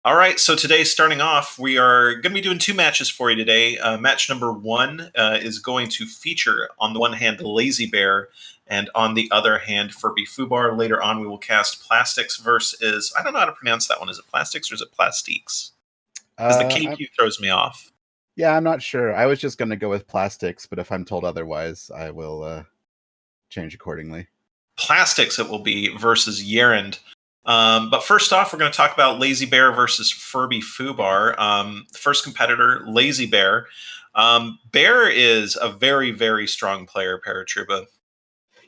All right, so today, starting off, we are going to be doing two matches for you today. Match number one is going to feature, on the one hand, Lazybear, and on the other hand, FurbyFubar. Later on, we will cast Plastics versus, I don't know how to pronounce that one. Is it Plastics or is it Plastiques? Because the KQ throws me off. Yeah, I'm not sure. I was just going to go with Plastics, but if I'm told otherwise, I will change accordingly. Plastics it will be versus Yerand. But first off, we're going to talk about Lazybear versus FurbyFubar. The first competitor, Lazybear. Bear is a very, very strong player, Paratruba.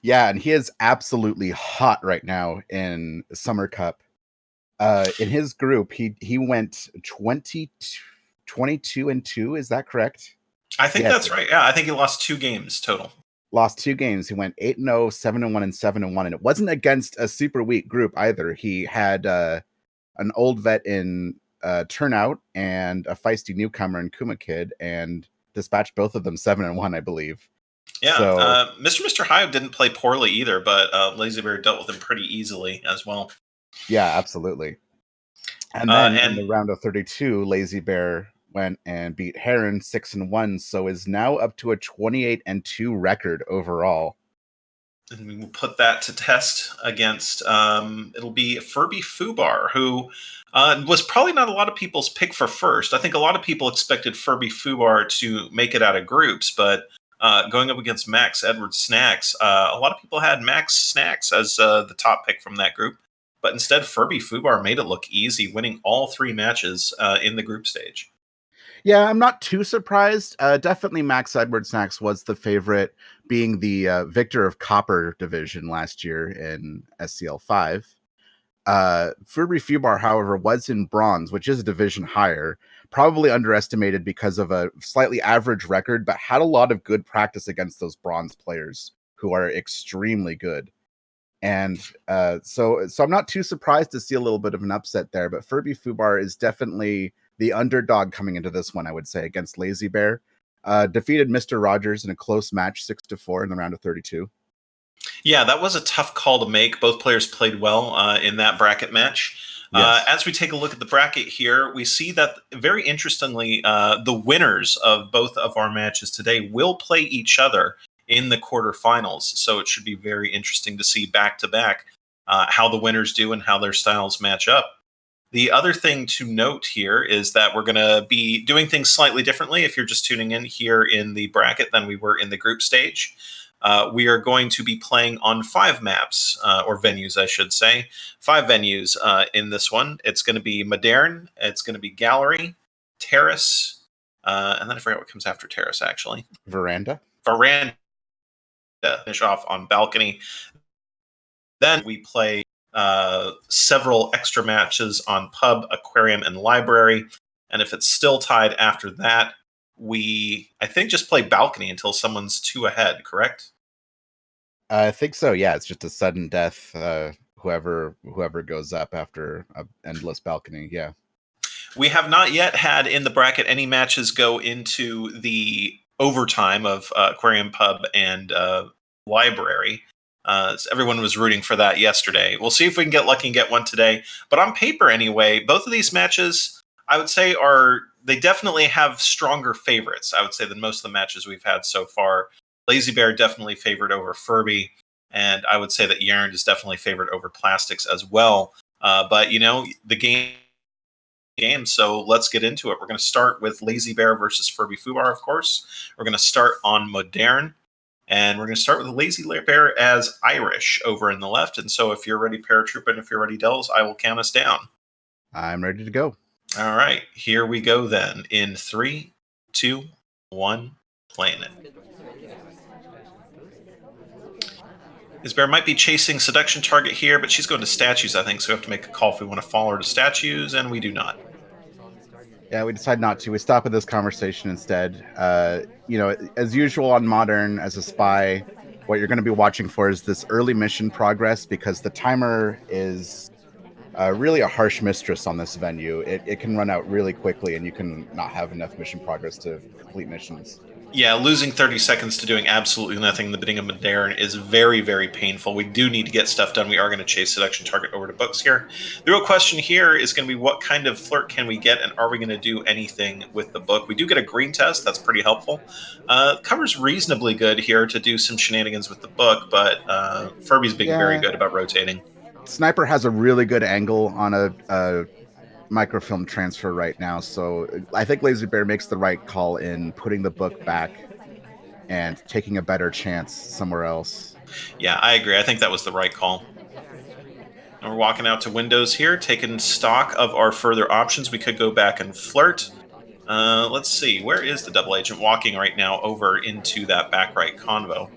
Yeah, and he is absolutely hot right now in Summer Cup. In his group, he went 22-2. Is that correct? I think that's right. Yeah, I think he lost 2 games total. Lost 2 games. He went 8-0, 7-1, and 7-1, and it wasn't against a super weak group either. He had an old vet in Turnout and a feisty newcomer in Kuma Kid, and dispatched both of them 7-1, I believe. Yeah, so, Mr. Hive didn't play poorly either, but Lazybear dealt with him pretty easily as well. Yeah, absolutely. And then in the round of 32, Lazybear went and beat Heron 6-1, so is now up to a 28-2 record overall. And we will put that to test against, it'll be FurbyFubar, who was probably not a lot of people's pick for first. I think a lot of people expected FurbyFubar to make it out of groups, but going up against Max Edward Snacks, a lot of people had Max Snacks as the top pick from that group. But instead, FurbyFubar made it look easy, winning all 3 matches in the group stage. Yeah, I'm not too surprised. Definitely Max Edward Snacks was the favorite, being the victor of Copper Division last year in SCL 5. FurbyFubar, however, was in Bronze, which is a division higher, probably underestimated because of a slightly average record, but had a lot of good practice against those Bronze players who are extremely good. And so I'm not too surprised to see a little bit of an upset there, but FurbyFubar is definitely the underdog coming into this one, I would say, against Lazybear. Defeated Mr. Rogers in a close match, 6-4 in the round of 32. Yeah, that was a tough call to make. Both players played well in that bracket match. Yes. As we take a look at the bracket here, we see that, very interestingly, the winners of both of our matches today will play each other in the quarterfinals. So it should be very interesting to see back-to-back how the winners do and how their styles match up. The other thing to note here is that we're going to be doing things slightly differently if you're just tuning in here in the bracket than we were in the group stage. We are going to be playing on 5 maps, or venues, I should say. 5 venues in this one. It's going to be Modern, it's going to be Gallery, Terrace, and then I forgot what comes after Terrace, actually. Veranda. Finish off on Balcony. Then we play several extra matches on Pub, Aquarium, and Library. And if it's still tied after that, we, I think, just play Balcony until someone's 2 ahead, correct? I think so, yeah. It's just a sudden death, whoever goes up after an endless Balcony, yeah. We have not yet had in the bracket any matches go into the overtime of Aquarium, Pub, and Library. So everyone was rooting for that yesterday. We'll see if we can get lucky and get one today. But on paper, anyway, both of these matches, I would say, they definitely have stronger favorites, I would say, than most of the matches we've had so far. Lazybear definitely favored over Furby, and I would say that Yarn is definitely favored over Plastics as well. But, the game, so let's get into it. We're going to start with Lazybear versus FurbyFubar, of course. We're going to start on Modern. And we're going to start with Lazybear as Irish over in the left. And so if you're ready, Paratrooper, and if you're ready, Dells, I will count us down. I'm ready to go. All right. Here we go then. In 3, 2, 1, playing it. Lazybear might be chasing Seduction Target here, but she's going to Statues, I think. So we have to make a call if we want to follow her to Statues, and we do not. Yeah, we decide not to. We stop at this conversation instead. As usual on Modern, as a spy, what you're going to be watching for is this early mission progress, because the timer is really a harsh mistress on this venue. It can run out really quickly, and you can not have enough mission progress to complete missions. Yeah, losing 30 seconds to doing absolutely nothing in the beginning of Modern is very, very painful. We do need to get stuff done. We are going to chase Seduction Target over to books here. The real question here is going to be what kind of flirt can we get, and are we going to do anything with the book? We do get a green test. That's pretty helpful. Cover's reasonably good here to do some shenanigans with the book, but Furby's being very Yeah, good about rotating. Sniper has a really good angle on a microfilm transfer right now, so I think Lazybear makes the right call in putting the book back and taking a better chance somewhere else. Yeah, I agree. I think that was the right call. And we're walking out to windows here, taking stock of our further options. We could go back and flirt. Let's see. Where is the double agent walking right now over into that back right convo?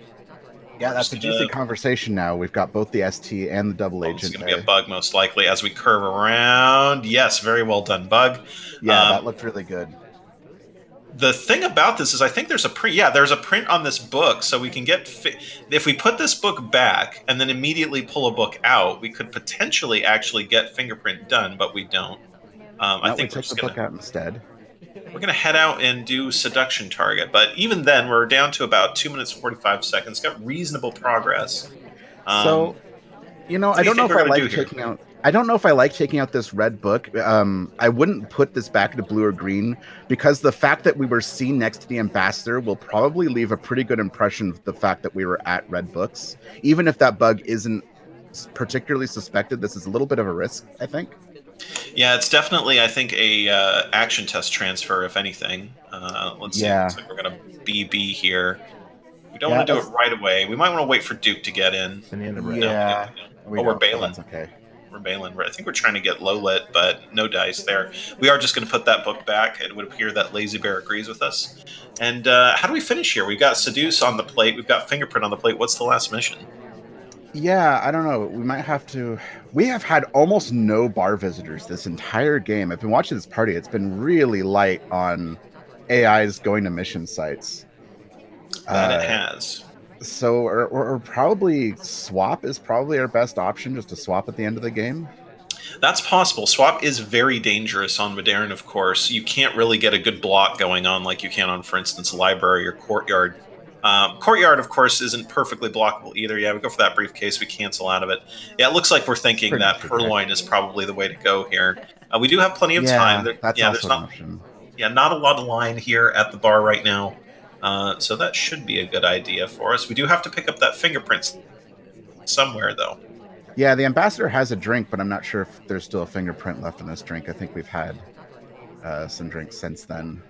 Yeah, We're that's just a gonna. juicy conversation now. We've got both the ST and the double Oh, this is agent gonna be a there. bug most likely as we curve around. Yes, very well done, bug. Yeah, Um, that looked really good. the thing about this is, I think there's a print. Yeah, there's a print on this book, so we can get. If we put this book back and then immediately pull a book out, we could potentially actually get fingerprint done, but we don't. I No, we think we're take the just book gonna out instead. we're gonna head out and do seduction target. But even then, we're down to about 2 minutes 45 seconds. Got reasonable progress. So, What I do you don't know think if we're I gonna do like here? taking out. I don't know if I like taking out this red book. I wouldn't put this back into blue or green because the fact that we were seen next to the ambassador will probably leave a pretty good impression of the fact that we were at red books. Even if that bug isn't particularly suspected, this is a little bit of a risk, I think. Yeah, it's definitely, I think, a action test transfer, if anything. Let's see. It Yeah. looks like we're gonna BB here. We don't Yeah, want to do it that's right away. We might want to wait for Duke to get in. Banana bread. No, we don't. yeah. We Oh, we're don't, but bailing. that's okay. We're bailing. I think we're trying to get low lit, but no dice there. We are just going to put that book back. It would appear that Lazy Bear agrees with us. And how do we finish here? We've got Seduce on the plate. We've got Fingerprint on the plate. What's the last mission? Yeah, I don't know. We might have to. We have had almost no bar visitors this entire game. I've been watching this party. It's been really light on AIs going to mission sites. That it Uh, has. so, or probably swap is probably our best option, just to swap at the end of the game. That's possible. Swap is very dangerous on Modern, of course. You can't really get a good block going on like you can on, for instance, Library or Courtyard. Courtyard, of course, isn't perfectly blockable either. Yeah, we go for that briefcase. We cancel out of it. Yeah, it looks like we're It's thinking pretty that much okay. Purloin is probably the way to go here. We do have plenty of time. Yeah, that's Yeah, also there's an not. option. Yeah, not a lot of line here at the bar right now. So that should be a good idea for us. We do have to pick up that fingerprint somewhere, though. Yeah, the ambassador has a drink, but I'm not sure if there's still a fingerprint left in this drink. I think we've had some drinks since then.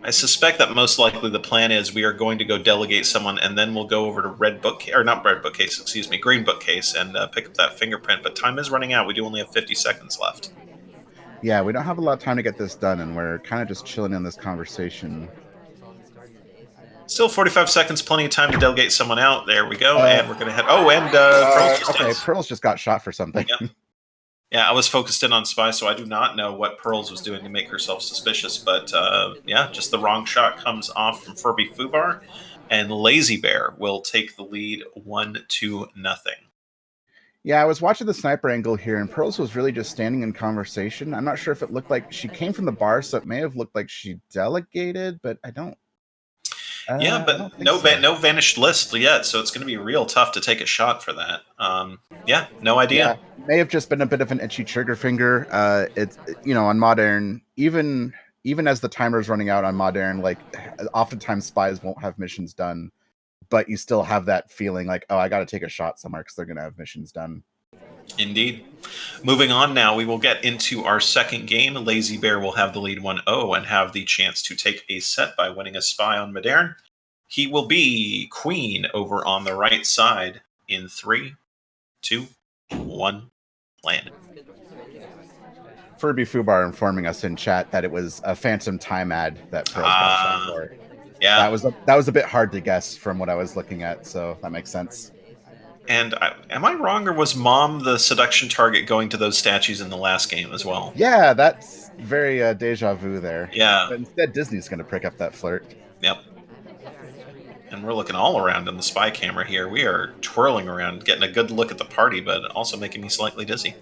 I suspect that most likely the plan is we are going to go delegate someone, and then we'll go over to red book or not red bookcase, excuse me, green bookcase, and pick up that fingerprint. But time is running out. We do only have 50 seconds left. Yeah, we don't have a lot of time to get this done, and we're kind of just chilling in this conversation. Still 45 seconds, plenty of time to delegate someone out. There we go, and we're going to head. Oh, and Pearls just okay, does. Pearls just got shot for something. Yep. Yeah, I was focused in on Spy, so I do not know what Pearls was doing to make herself suspicious. But yeah, just the wrong shot comes off from FurbyFubar, and Lazy Bear will take the lead 1-0. Yeah, I was watching the sniper angle here, and Pearls was really just standing in conversation. I'm not sure if it looked like she came from the bar, so it may have looked like she delegated, but I don't. Yeah, I but don't think no, so. no vanished list yet, so it's going to be real tough to take a shot for that. Yeah, no idea. Yeah, may have just been a bit of an itchy trigger finger. It's on Modern, even as the timer is running out on Modern, like oftentimes spies won't have missions done, but you still have that feeling like, oh, I got to take a shot somewhere because they're going to have missions done. Indeed. Moving on now, we will get into our second game. Lazy Bear will have the lead 1-0 and have the chance to take a set by winning a spy on Modern. He will be Queen over on the right side in 3, 2, 1, land. FurbyFubar informing us in chat that it was a phantom time ad that Pearls got shot for. Yeah, that was a bit hard to guess from what I was looking at, so that makes sense. And am I wrong, or was Mom the seduction target going to those statues in the last game as well? Yeah, that's very deja vu there. Yeah. But instead, Disney's going to pick up that flirt. Yep. And we're looking all around in the spy camera here. We are twirling around, getting a good look at the party, but also making me slightly dizzy.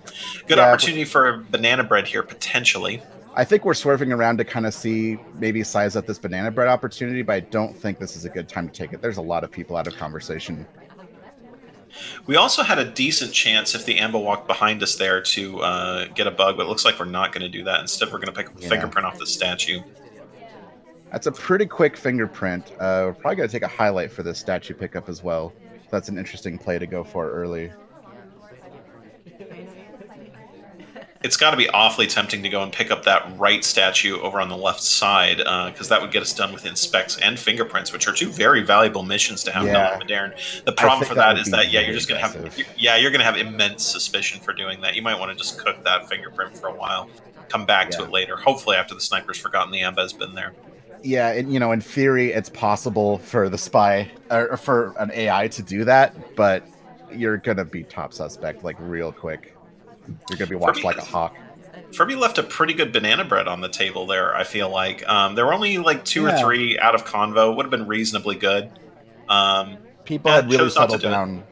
Good opportunity for banana bread here, potentially. I think we're swerving around to kind of see, maybe size up this banana bread opportunity, but I don't think this is a good time to take it. There's a lot of people out of conversation. We also had a decent chance if the Ambo walked behind us there to get a bug, but it looks like we're not going to do that. Instead, we're going to pick up a fingerprint off the statue. That's a pretty quick fingerprint. We're probably going to take a highlight for this statue pickup as well. That's an interesting play to go for early. It's got to be awfully tempting to go and pick up that right statue over on the left side, because that would get us done with inspects and fingerprints, which are two very valuable missions to have done on Modern. The problem for that is that you're just going to have you're going to have immense suspicion for doing that. You might want to just cook that fingerprint for a while, come back to it later. Hopefully, after the sniper's forgotten the Amba has been there. Yeah, and in theory, it's possible for the spy or for an AI to do that, but you're gonna be top suspect like real quick. You're gonna be watched like a hawk. Furby left a pretty good banana bread on the table there. I feel like there were only like 2 or 3 out of convo. Would have been reasonably good. People had really settled down.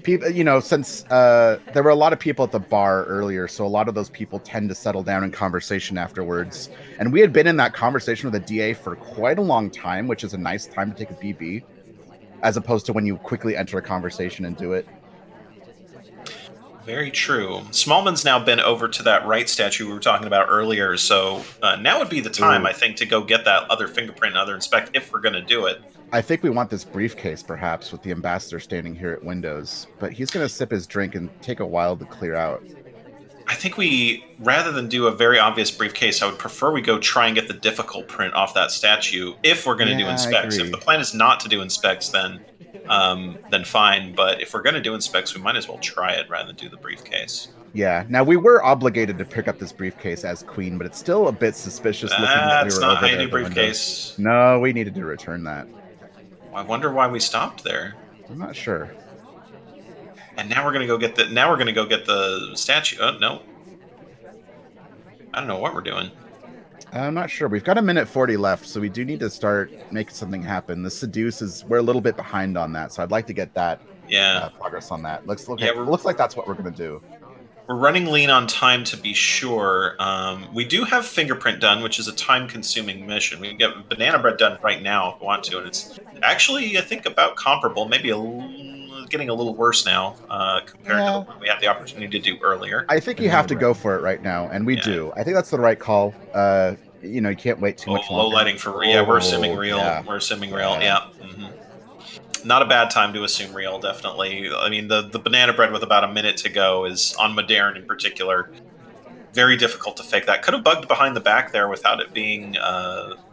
People, since there were a lot of people at the bar earlier, so a lot of those people tend to settle down in conversation afterwards. And we had been in that conversation with the DA for quite a long time, which is a nice time to take a BB, as opposed to when you quickly enter a conversation and do it. Very true. Smallman's now been over to that right statue we were talking about earlier, so now would be the time, I think, to go get that other fingerprint and other inspect if we're going to do it. I think we want this briefcase, perhaps, with the ambassador standing here at windows, but he's going to sip his drink and take a while to clear out. I think rather than do a very obvious briefcase, I would prefer we go try and get the difficult print off that statue if we're going to do inspects. If the plan is not to do inspects, then fine. But if we're going to do inspects, we might as well try it rather than do the briefcase. Yeah. Now, we were obligated to pick up this briefcase as queen, but it's still a bit suspicious looking that we were over there. That's not briefcase. No, we needed to return that. I wonder why we stopped there. I'm not sure. And now we're going to go get the. Now we're going to go get the statue. Oh no. I don't know what we're doing. I'm not sure. We've got 1:40 left, so we do need to start making something happen. The seduce we're a little bit behind on that, so I'd like to get that progress on that. Looks like that's what we're going to do. We're running lean on time to be sure. We do have fingerprint done, which is a time-consuming mission. We can get banana bread done right now if we want to, and it's actually, I think, about comparable. Maybe getting a little worse now compared to what we had the opportunity to do earlier. I think you have to go for it right now, and we do. I think that's the right call. You can't wait too much longer. Low lighting for we're assuming real. Yeah. We're assuming real. Yeah. Mm-hmm. Not a bad time to assume real, definitely. I mean, the banana bread with about a minute to go is, on Modern in particular, very difficult to fake that. Could have bugged behind the back there without it being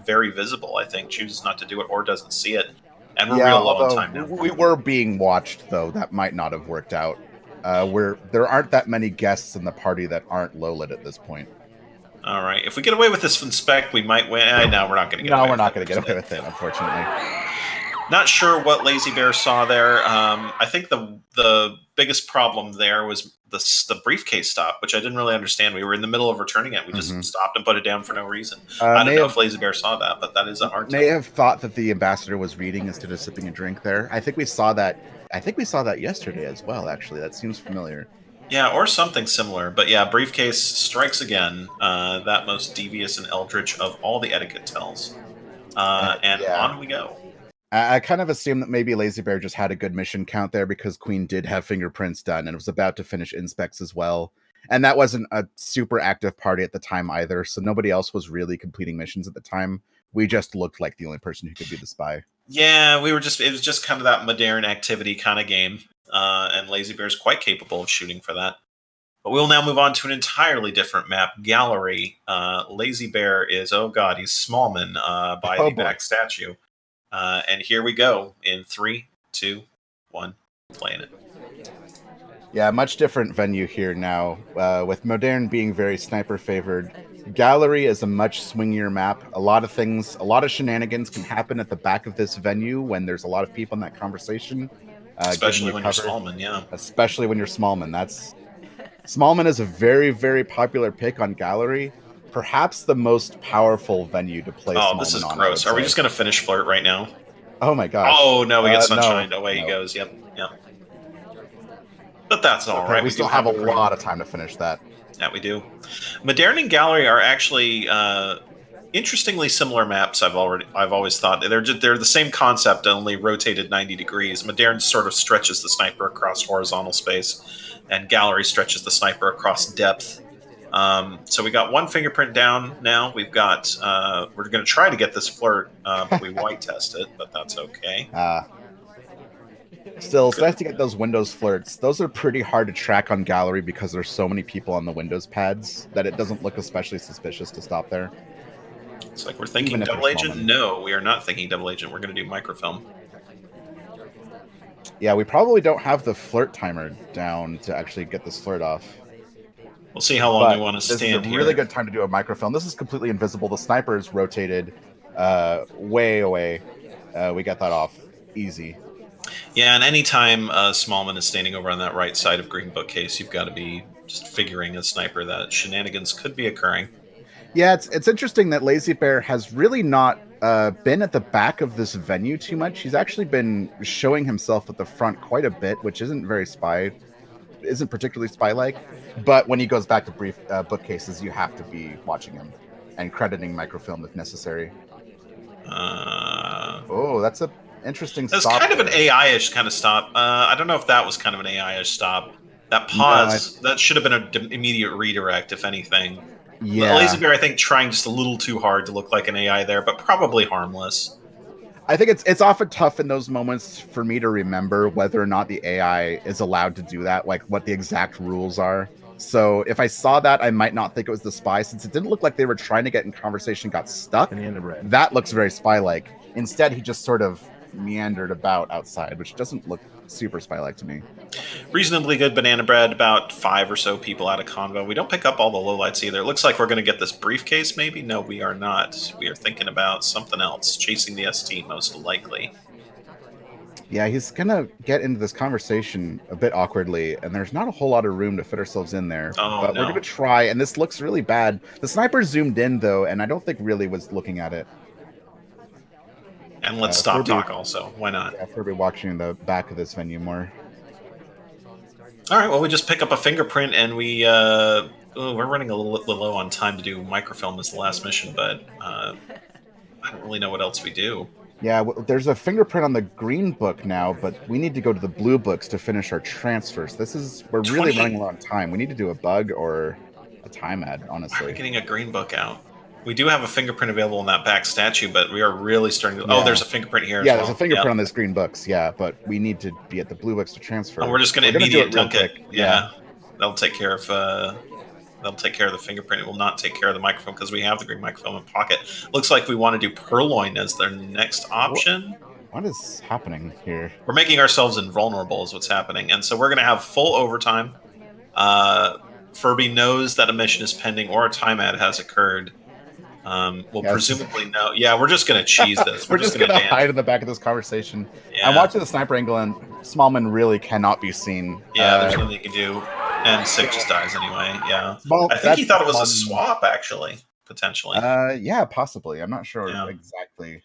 very visible, I think. Chooses not to do it or doesn't see it. And we're real low on time now. We were being watched, though. That might not have worked out. There aren't that many guests in the party that aren't low-lit at this point. All right. If we get away with this inspect, we might win. No, we're not going to get away with it. No, we're not going to get away with it, unfortunately. Not sure what Lazybear saw there. I think the biggest problem there was the briefcase stop, which I didn't really understand. We were in the middle of returning it. We just stopped and put it down for no reason. I don't know if Lazybear saw that, but that is a hard. May have thought that the ambassador was reading instead of sipping a drink there. I think we saw that. Yesterday as well. Actually, that seems familiar. Yeah, or something similar. But yeah, briefcase strikes again. That most devious and eldritch of all the etiquette tells. On we go. I kind of assumed that maybe Lazybear just had a good mission count there because Queen did have fingerprints done and was about to finish inspects as well. And that wasn't a super active party at the time either, so nobody else was really completing missions at the time. We just looked like the only person who could be the spy. Yeah, it was just kind of that Modern activity kind of game. And Lazybear is quite capable of shooting for that. But we'll now move on to an entirely different map, Gallery. Lazybear is, he's Smallman by the back statue. And here we go in 3, 2, 1, playing it. Yeah, much different venue here now, with Modern being very sniper favored. Gallery is a much swingier map. A lot of shenanigans can happen at the back of this venue when there's a lot of people in that conversation. Especially when you're Smallman, yeah. Especially when you're Smallman. Smallman is a very, very popular pick on Gallery. Perhaps the most powerful venue to play Smallman on. Oh, this is gross. Are we just going to finish Flirt right now? Oh my gosh. Oh, no, we get Sunshine. Away he goes. Yep. But that's all right. We still have a lot of time to finish that. Yeah, we do. Moderne and Gallery are actually interestingly similar maps. I've always thought they're the same concept, only rotated 90 degrees. Moderne sort of stretches the sniper across horizontal space, and Gallery stretches the sniper across depth. So we got one fingerprint down now. We've got we're going to try to get this flirt, but we white test it, but that's okay. Still, it's nice to get those Windows flirts. Those are pretty hard to track on Gallery because there's so many people on the Windows pads that it doesn't look especially suspicious to stop there. It's like we're thinking double agent. No, we are not thinking double agent. We're going to do microfilm. Yeah, we probably don't have the flirt timer down to actually get this flirt off. We'll see how long we want to stand here. This is a really good time to do a microfilm. This is completely invisible. The sniper is rotated way away. We got that off easy. Yeah, and anytime Smallman is standing over on that right side of green bookcase, you've got to be just figuring as sniper that shenanigans could be occurring. Yeah, it's interesting that Lazybear has really not been at the back of this venue too much. He's actually been showing himself at the front quite a bit, which isn't particularly spy-like. But when he goes back to brief bookcases, you have to be watching him and crediting microfilm if necessary. Oh, that's a interesting stop. That's kind of an AI-ish kind of stop. I don't know if that was kind of an AI-ish stop. That pause, that should have been an immediate redirect, if anything. Yeah. Lazybear, I think, trying just a little too hard to look like an AI there, but probably harmless. I think it's often tough in those moments for me to remember whether or not the AI is allowed to do that, like what the exact rules are. So if I saw that, I might not think it was the spy, since it didn't look like they were trying to get in conversation, got stuck. That looks very spy-like. Instead, he just sort of meandered about outside, which doesn't look super spy-like to me. Reasonably good banana bread, about 5 or so people out of convo. We don't pick up all the lowlights either. It looks like we're going to get this briefcase, maybe? No, we are not. We are thinking about something else, chasing the ST most likely. Yeah, he's going to get into this conversation a bit awkwardly, and there's not a whole lot of room to fit ourselves in there. But we're going to try, and this looks really bad. The sniper zoomed in, though, and I don't think really was looking at it. And let's stop talk also. Why not? Yeah, Furby watching the back of this venue more. All right, well, we just pick up a fingerprint, and we're running a little low on time to do microfilm as the last mission, but I don't really know what else we do. Yeah, there's a fingerprint on the green book now, but we need to go to the blue books to finish our transfers. We're really running low on time. We need to do a bug or a time ad, honestly. We're getting a green book out. We do have a fingerprint available in that back statue, but we are really starting to... Yeah. Oh, there's a fingerprint here as well. Yeah, there's a fingerprint on this green books, yeah, but we need to be at the blue books to transfer. Oh, we're just going to immediate dunk it. Yeah. That'll take care of... That'll take care of the fingerprint. It will not take care of the microphone because we have the green microphone in pocket. Looks like we want to do Purloin as their next option. What is happening here? We're making ourselves invulnerable is what's happening. And so we're going to have full overtime. Furby knows that a mission is pending or a time ad has occurred. We'll presumably know. Yeah, we're just going to cheese this. We're just going to hide in the back of this conversation. Yeah. I'm watching the sniper angle, and Smallman really cannot be seen. Yeah, there's nothing he can do. And Sick just dies anyway, yeah. I think he thought it was a swap, actually, potentially. Yeah, possibly. I'm not sure exactly.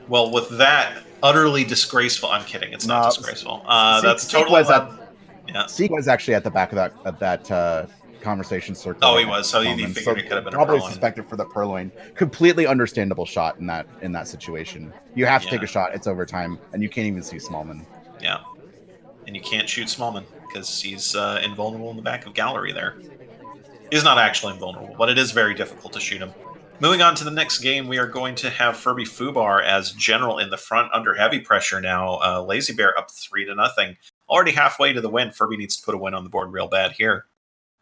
Well, with that utterly disgraceful... I'm kidding, it's not disgraceful. That's totally... Sieg was actually at the back of that conversation circle. Oh, he was. So he figured it could have been probably suspected for the Purloin. Completely understandable shot in that situation. You have to take a shot. It's overtime, and you can't even see Smallman. Yeah, and you can't shoot Smallman because he's invulnerable in the back of gallery there. He's not actually invulnerable, but it is very difficult to shoot him. Moving on to the next game, we are going to have FurbyFubar as general in the front under heavy pressure now. Lazybear up 3-0. Already halfway to the win. Furby needs to put a win on the board real bad here.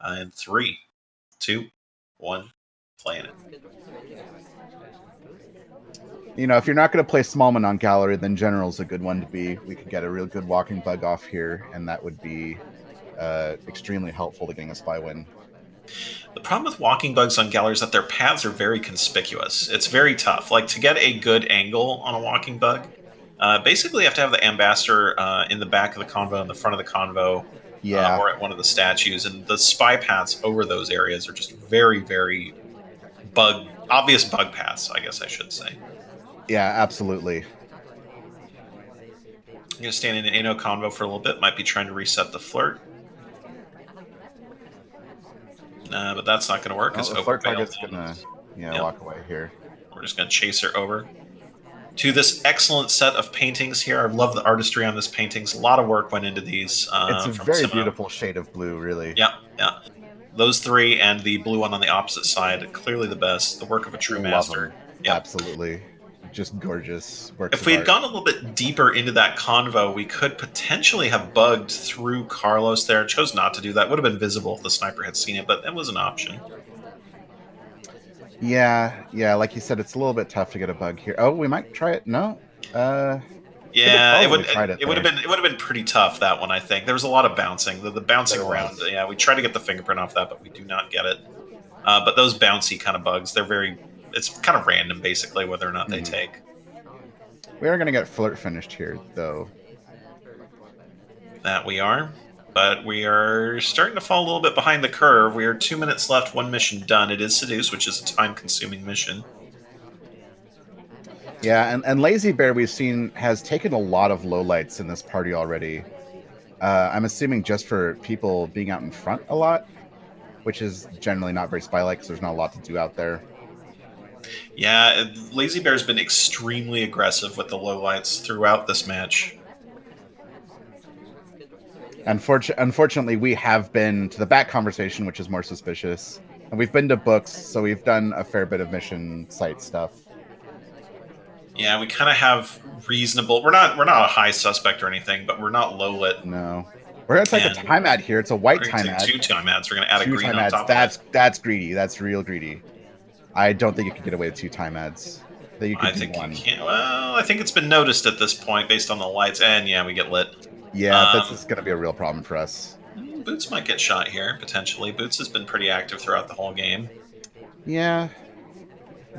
In 3, 2, 1, playing it. You know, if you're not going to play Smallman on gallery, then General's a good one to be. We could get a real good walking bug off here, and that would be extremely helpful to getting a spy win. The problem with walking bugs on gallery is that their paths are very conspicuous. It's very tough. Like, to get a good angle on a walking bug, basically you have to have the ambassador in the back of the convo, in the front of the convo, or at one of the statues, and the spy paths over those areas are just very, very obvious bug paths, I guess I should say. Yeah, absolutely. I'm going to stand in an Ano convo for a little bit. Might be trying to reset the flirt. But that's not going to work Oh, because the Oprah flirt bailed target's in. gonna, yeah, Yep. walk away here. We're just going to chase her over to this excellent set of paintings here. I love the artistry on this paintings. A lot of work went into these It's a from very Simo. beautiful shade of blue, really. Yeah, yeah. Those three and the blue one on the opposite side, clearly the best. The work of a true Love master. them. Yep. Absolutely. Just gorgeous works If of we had art. gone a little bit deeper into that convo, we could potentially have bugged through Carlos there. Chose not to do that. Would have been visible if the sniper had seen it, but that was an option. Yeah, like you said, it's a little bit tough to get a bug here. Oh, we might try it. No. Could have Yeah, probably tried it it would have there. been pretty tough, that one. I think there was a lot of bouncing. The bouncing There around. was. Yeah, we tried to get the fingerprint off that, but we do not get it. But those bouncy kind of bugs, they're very. It's kind of random, basically, whether or not they Mhm. take. We are going to get flirt finished here, though. That we are. But we are starting to fall a little bit behind the curve. We are 2 minutes left, one mission done. It is Seduce, which is a time consuming mission. Yeah, and Lazybear we've seen has taken a lot of lowlights in this party already. I'm assuming just for people being out in front a lot, which is generally not very spy-like because there's not a lot to do out there. Yeah, Lazy Bear's been extremely aggressive with the lowlights throughout this match. Unfortunately, we have been to the back conversation, which is more suspicious. And we've been to books, so we've done a fair bit of mission site stuff. Yeah, we kind of have reasonable. We're not a high suspect or anything, but we're not low lit. No. We're gonna take a And time ad here. It's a white we're going to time take ad. two time ads. We're going to add a Two green time on ads. top of it. That's greedy. That's real greedy. I don't think you could get away with two time ads. That you could I do think you one. can't. Well, I think it's been noticed at this point based on the lights, and yeah, we get lit. Yeah, this is gonna be a real problem for us. Boots might get shot here potentially. Boots has been pretty active throughout the whole game. Yeah.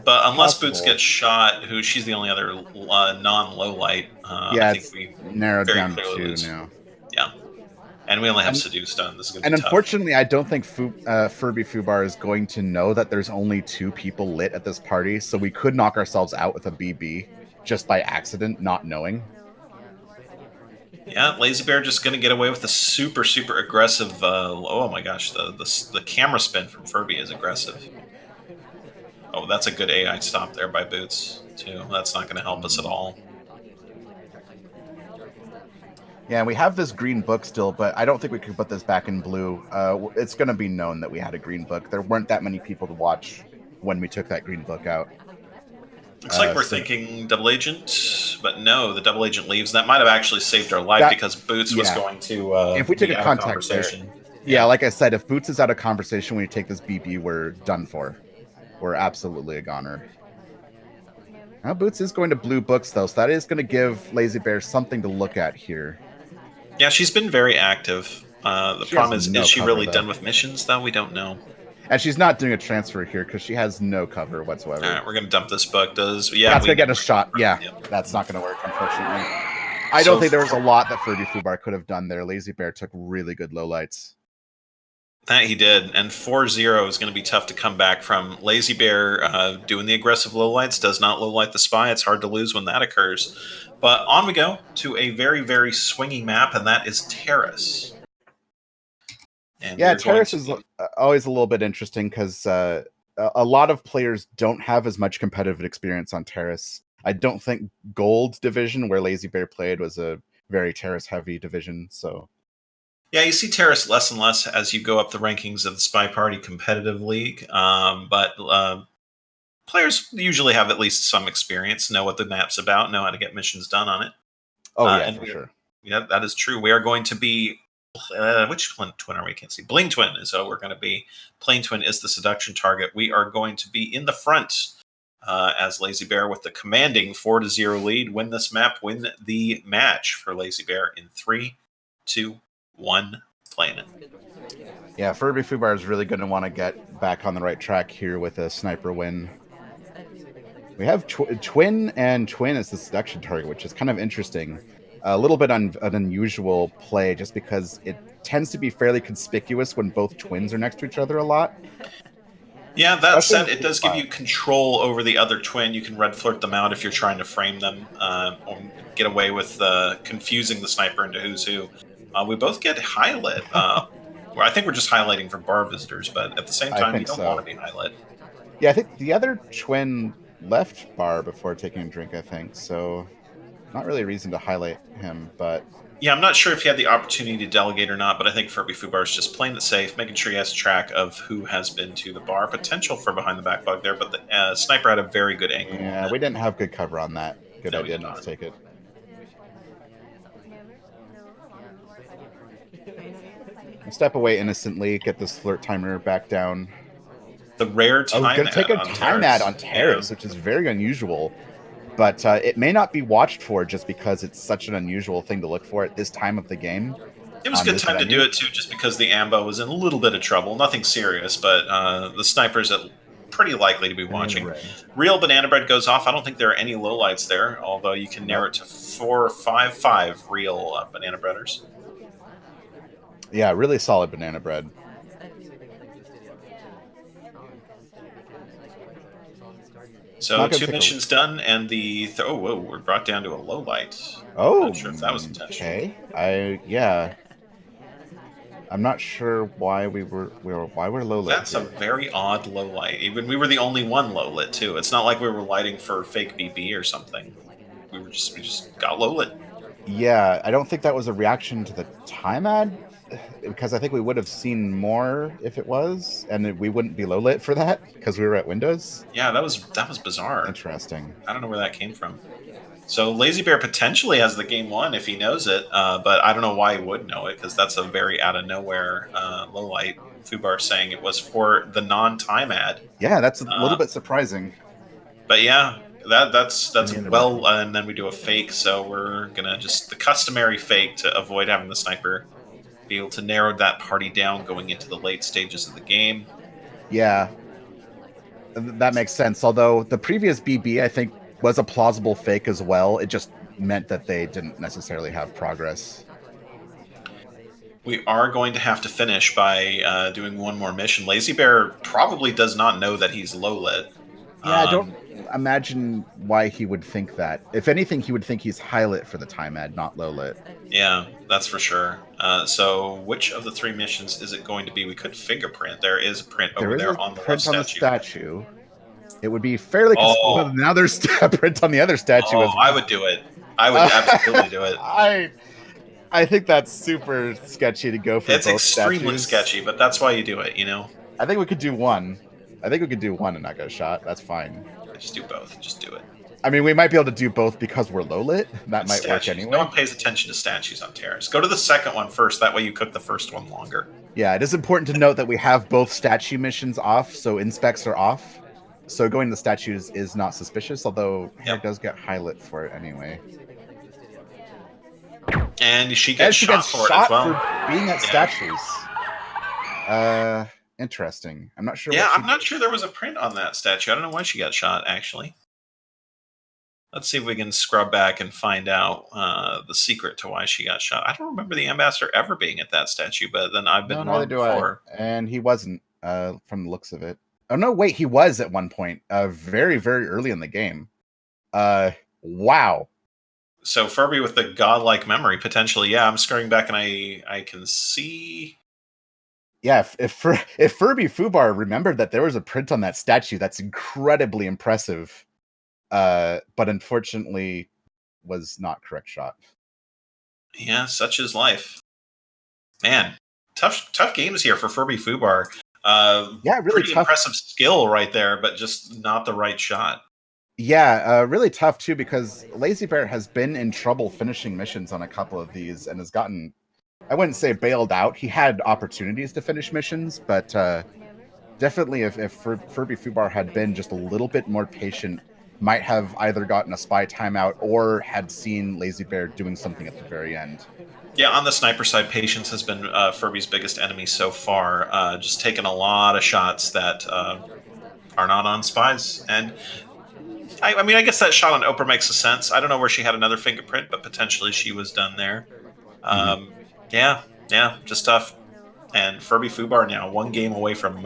But unless Boots Possible. gets shot, who she's the only other non-low light, I Yeah, think it's we narrowed very down to clearly two lose. now. Yeah, and we only have And Seduce done. This is going to and be tough. unfortunately, I don't think FurbyFubar is going to know that there's only two people lit at this party, so we could knock ourselves out with a BB just by accident, not knowing. Yeah, Lazy Bear just going to get away with the super aggressive. Oh my gosh, the camera spin from Furby is aggressive. Oh, that's a good AI stop there by Boots too. That's not going to help us at all. Yeah, we have this green book still, but I don't think we could put this back in blue. It's going to be known that we had a green book. There weren't that many people to watch when we took that green book out. Looks like we're So thinking double agent, but no, the double agent leaves. That might have actually saved our life because Boots was yeah. going to If we take be a out of contact there, conversation. yeah, like I said, if Boots is out of conversation when you take this BB, we're done for. We're absolutely a goner. Now, Boots is going to blue books, though, so that is going to give Lazy Bear something to look at here. Yeah, she's been very active. The She has problem is no she cover, really though. done with missions, though? We don't know. And she's not doing a transfer here because she has no cover whatsoever. All right, we're going to dump this book. Yeah, That's we going to get a shot. Yeah, Yep. that's not going to work, unfortunately. I So don't think there was a lot that FurbyFubar could have done there. Lazy Bear took really good lowlights. that he did, and 4-0 is going to be tough to come back from. Lazy Bear doing the aggressive lowlights does not lowlight the spy. It's hard to lose when that occurs. But on we go to a very swinging map, and that is Terrace. And Yeah, Terrace is always a little bit interesting because a lot of players don't have as much competitive experience on Terrace. I don't think Gold Division, where Lazy Bear played, was a very Terrace-heavy division, so... Yeah, you see Terrace less and less as you go up the rankings of the SpyParty competitive league, but players usually have at least some experience, know what the map's about, know how to get missions done on it. Oh, yeah, for sure. Yeah, that is true. We are going to be... which twin are we? Can't see. Bling Twin is what we're going to be. Plain Twin is the seduction target. We are going to be in the front as Lazy Bear with the commanding 4-0 lead. Win this map, win the match for Lazy Bear in 3, 2, 1, playing it. Yeah, FurbyFubar is really going to want to get back on the right track here with a sniper win. We have Twin and Twin as the seduction target, which is kind of interesting. A little bit an unusual play just because it tends to be fairly conspicuous when both twins are next to each other a lot. Yeah, that said, it does give you control over the other twin. You can red flirt them out if you're trying to frame them, or get away with confusing the sniper into who's who. We both get high lit. I think we're just highlighting for bar visitors, but at the same I time, you think don't so. want to be highlighted. Yeah, I think the other twin left bar before taking a drink, I think. So not really a reason to highlight him, but Yeah, I'm not sure if he had the opportunity to delegate or not, but I think FurbyFubar is just playing it safe, making sure he has track of who has been to the bar. Potential for behind the back bug there, but the sniper had a very good angle on yeah, it. we didn't have good cover on that. Good No, he idea did not to not. take it. We'll step away innocently, get this flirt timer back down. The rare Oh, time gonna take ad a on time ad Terrace. on Yeah. Terrace, which is very unusual. But it may not be watched for just because it's such an unusual thing to look for at this time of the game It was a on good this time to do venue. it too, just because the ambo was in a little bit of trouble. Nothing serious, but the snipers are pretty likely to be Banana watching. bread. Real banana bread goes off. I don't think there are any lowlights there, although you can narrow Nope. it to 4 or 5 real banana breaders. Yeah, really solid banana bread. So Not gonna 2 take a. missions done, and oh whoa, we're brought down to a low light. Oh, Not sure if that was intentional. okay. Yeah. I'm not sure why we're low lit That's a here. very odd low light. Even we were the only one low lit too. It's not like we were lighting for fake BB or something. We just got low lit. Yeah, I don't think that was a reaction to the time ad because I think we would have seen more if it was, and we wouldn't be low lit for that because we were at Windows. Yeah, that was bizarre. Interesting. I don't know where that came from. So Lazybear potentially has the game won if he knows it, but I don't know why he would know it because that's a very out of nowhere low light. Fubar saying it was for the non-time ad. Yeah, that's a little Uh, bit surprising. but yeah, that's Banana well, bread. and then we do a fake. So we're gonna just the customary fake to avoid having the sniper be able to narrow that party down going into the late stages of the game. Yeah, that makes sense. Although the previous BB, I think, was a plausible fake as well. It just meant that they didn't necessarily have progress. We are going to have to finish by doing one more mission. Lazybear probably does not know that he's low lit. Yeah, I don't imagine why he would think that. If anything, he would think he's high lit for the time ad, not low lit. Yeah, that's for sure. So, which of the 3 missions is it going to be? We could fingerprint. There is a print There over is a there on the left print on the statue. statue. It would be fairly. Oh, Well, now there's a print on the other statue oh, as I well. would do it. I would absolutely do it. I think that's super sketchy to go for It's both extremely statues. sketchy, but that's why you do it. You know, I think we could do one. I think we could do one and not get a shot. That's fine. just do both. Just do it. I mean, we might be able to do both because we're low lit. That It's might work statues. No anyway. one pays attention to statues on Terrace. Go to the second one first. That way, you cook the first one longer. Yeah, it is important to note that we have both statue missions off, so inspects are off. So going to the statues is not suspicious, although hair does get high lit for it anyway. And she gets shot for it as well. For being at statues. Interesting. I'm not sure. Yeah, I'm not sure there was a print on that statue. I don't know why she got shot, actually. Let's see if we can scrub back and find out the secret to why she got shot. I don't remember the ambassador ever being at that statue, but then I've been wrong before. And he wasn't, from the looks of it. Oh no, wait, he was at one point, very, very early in the game. Wow. So Furby with the godlike memory, potentially, yeah. I'm scrolling back and I can see. Yeah, if FurbyFubar remembered that there was a print on that statue, that's incredibly impressive. But unfortunately, was not correct shot. Yeah, such is life. Man, tough games here for FurbyFubar. Yeah, really pretty tough. Impressive skill right there, but just not the right shot. Yeah, really tough too because Lazybear has been in trouble finishing missions on a couple of these and has gotten, I wouldn't say bailed out. He had opportunities to finish missions, but definitely if FurbyFubar had been just a little bit more patient, might have either gotten a spy timeout or had seen Lazybear doing something at the very end. Yeah, on the sniper side, patience has been Furby's biggest enemy so far. Just taking a lot of shots that are not on spies. And I mean, I guess that shot on Oprah makes a sense. I don't know where she had another fingerprint, but potentially she was done there. Yeah, just tough. And FurbyFubar now 1 game away from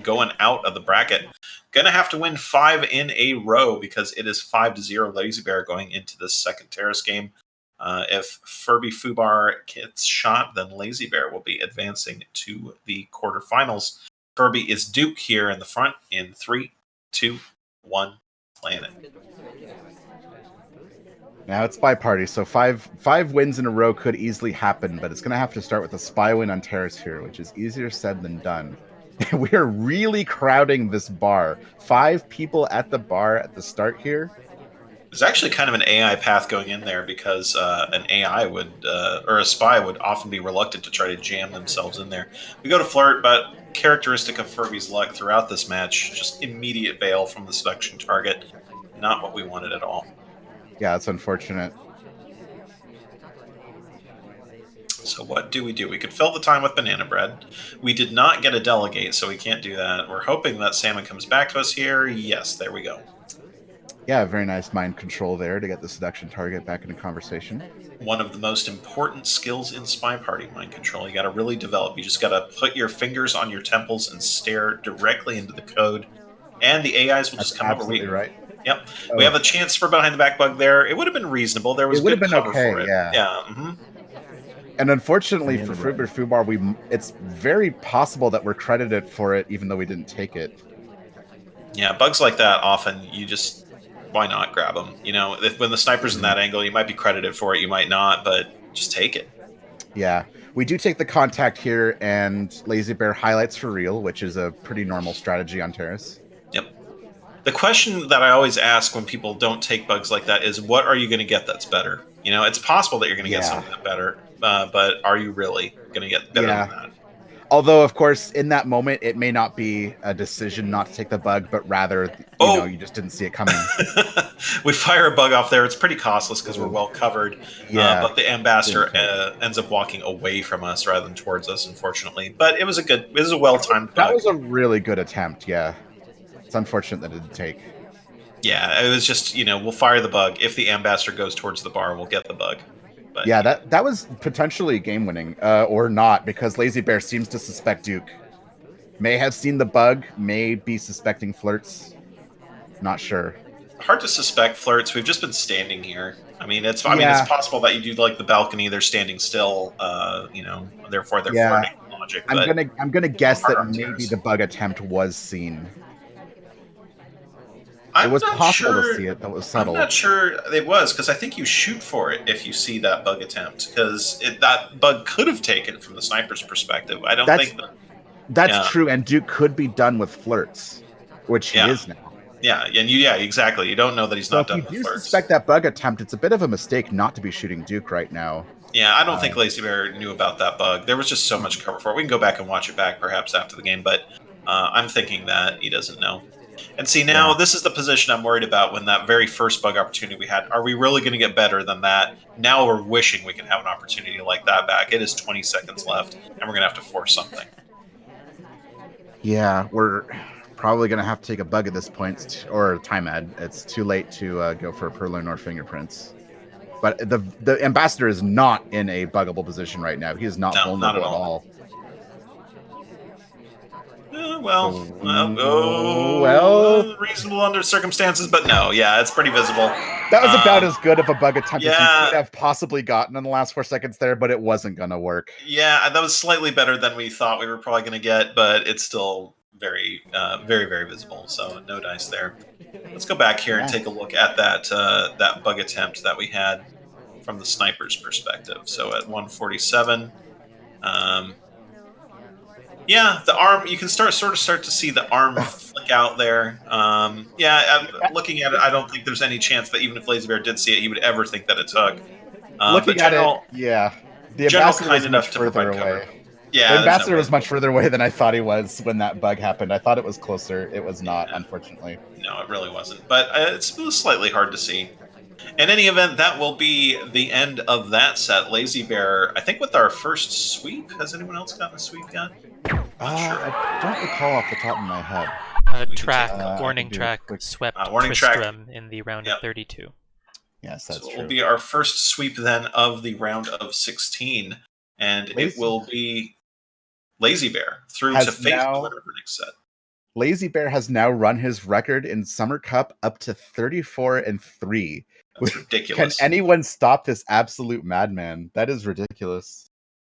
going out of the bracket. Gonna have to win 5 in a row because it is 5-0 Lazybear going into this second Terrace game. If FurbyFubar gets shot, then Lazybear will be advancing to the quarterfinals. Furby is Duke here in the front in 3, 2, 1, planet. Now it's SpyParty, so five wins in a row could easily happen, but it's going to have to start with a spy win on Terrace here, which is easier said than done. We are really crowding this bar. 5 people at the bar at the start here. There's actually kind of an AI path going in there because an AI would, or a spy would often be reluctant to try to jam themselves in there. We go to Flirt, but characteristic of Furby's luck throughout this match, just immediate bail from the seduction target. Not what we wanted at all. Yeah, it's unfortunate. So what do? We could fill the time with banana bread. We did not get a delegate, so we can't do that. We're hoping that salmon comes back to us here. Yes, there we go. Yeah, very nice mind control there to get the seduction target back into conversation. One of the most important skills in SpyParty, mind control. You got to really develop. You just got to put your fingers on your temples and stare directly into the code, and the AIs will just come over. Absolutely right. Yep, we have a chance for behind the back bug there. It would have been reasonable. There was good cover for it. Yeah. Mm-hmm. And unfortunately for FurbyFubar, it's very possible that we're credited for it, even though we didn't take it. Yeah, bugs like that often why not grab them? You know, when the sniper's in that angle, you might be credited for it, you might not, but just take it. Yeah, we do take the contact here, and Lazybear highlights for real, which is a pretty normal strategy on Terrace. Yep. The question that I always ask when people don't take bugs like that is, what are you going to get that's better? You know, it's possible that you're going to get something that's better, but are you really going to get better than that? Although, of course, in that moment, it may not be a decision not to take the bug, but rather, you just didn't see it coming. We fire a bug off there. It's pretty costless because we're well covered. Yeah, but the ambassador ends up walking away from us rather than towards us, unfortunately. But it was a well-timed bug. That was a really good attempt, yeah. It's unfortunate that it didn't take. Yeah, it was just, we'll fire the bug. If the ambassador goes towards the bar, we'll get the bug. But, yeah, that was potentially game-winning, or not, because Lazybear seems to suspect Duke. May have seen the bug, may be suspecting Flirts. Not sure. Hard to suspect Flirts. We've just been standing here. I mean, it's possible that you do like the balcony. They're standing still. Therefore they're flirting logic. I'm gonna guess that maybe the bug attempt was seen. It was possible to see it. That was subtle. I'm not sure it was, because I think you shoot for it if you see that bug attempt, because that bug could have taken from the sniper's perspective. I don't think that's true, and Duke could be done with Flirts, which he is now. Yeah, and exactly. You don't know that he's not done with Flirts. If you do suspect that bug attempt, it's a bit of a mistake not to be shooting Duke right now. Yeah, I don't think Lazybear knew about that bug. There was just so much cover for it. We can go back and watch it back perhaps after the game, but I'm thinking that he doesn't know. And see, now this is the position I'm worried about when that very first bug opportunity we had. Are we really going to get better than that? Now we're wishing we can have an opportunity like that back. It is 20 seconds left, and we're going to have to force something. Yeah, we're probably going to have to take a bug at this point, or time ad. It's too late to go for a Purloin or fingerprints. But the ambassador is not in a buggable position right now. He is not vulnerable not at all. Reasonable under circumstances, but no, it's pretty visible. That was about as good of a bug attempt as you could have possibly gotten in the last 4 seconds there, but it wasn't going to work. Yeah, that was slightly better than we thought we were probably going to get, but it's still very, very, very visible, so no dice there. Let's go back here and take a look at that bug attempt that we had from the sniper's perspective. So at 147, the arm, you can start to see the arm flick out there. Looking at it, I don't think there's any chance that even if Lazybear did see it, he would ever think that it took. Looking at it, the ambassador was much further away. Yeah, the ambassador was much further away than I thought he was when that bug happened. I thought it was closer. It was not, unfortunately. No, it really wasn't. But it was slightly hard to see. In any event, that will be the end of that set. Lazybear, I think with our first sweep. Has anyone else gotten a sweep yet? I don't recall off the top of my head. Warning track swept Warning Tristram in the round of 32. Yes, that's true. It will be our first sweep then of the round of 16. And it will be Lazybear through to face the winner of the next set. Lazybear has now run his record in Summer Cup up to 34-3. That's ridiculous. Can anyone stop this absolute madman? That is ridiculous.